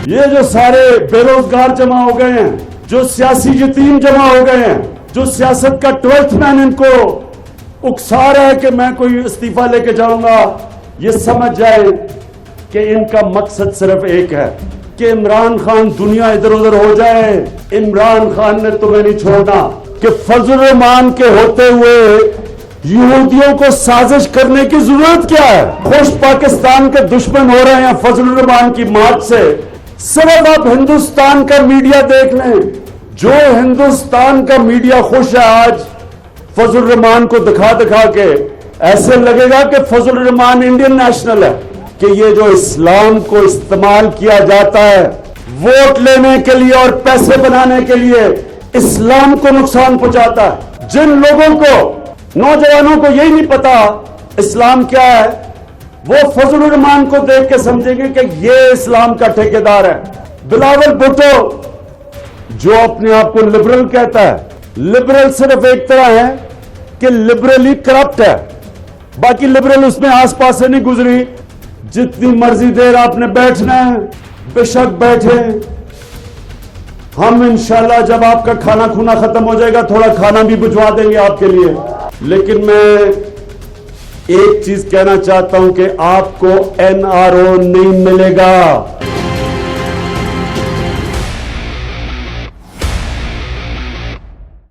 ये जो सारे बेरोजगार जमा हो गए हैं, जो सियासी यतीम जमा हो गए हैं, जो सियासत का 12th मैन इनको उकसा रहा है कि मैं कोई इस्तीफा लेके जाऊंगा, ये समझ जाए कि इनका मकसद सिर्फ एक है कि इमरान खान दुनिया इधर उधर हो जाए। इमरान खान ने तुम्हें नहीं छोड़ना कि फजल रहमान के होते हुए यहूदियों को साजिश करने की जरूरत क्या है। खुश पाकिस्तान के दुश्मन हो रहे हैं फजल रहमान की मार्च से। सिर्फ आप हिंदुस्तान का मीडिया देख लें, जो हिंदुस्तान का मीडिया खुश है आज फजल रहमान को दिखा दिखा के, ऐसे लगेगा कि फजल रहमान इंडियन नेशनल है। कि ये जो इस्लाम को इस्तेमाल किया जाता है वोट लेने के लिए और पैसे बनाने के लिए, इस्लाम को नुकसान पहुंचाता है। जिन लोगों को, नौजवानों को यही नहीं पता इस्लाम क्या है, वो फजल रहमान को देख के समझेंगे कि ये इस्लाम का ठेकेदार है। बिलावल भुट्टो जो अपने आप को लिबरल कहता है, लिबरल सिर्फ एक तरह है कि लिबरली करप्ट है, बाकी लिबरल उसमें आसपास से नहीं गुजरी। जितनी मर्जी देर आपने बैठना है बेशक बैठे, हम इंशाल्लाह जब आपका खाना खुना खत्म हो जाएगा थोड़ा खाना भी भिजवा देंगे आपके लिए। लेकिन मैं एक चीज कहना चाहता हूं कि आपको NRO नहीं मिलेगा।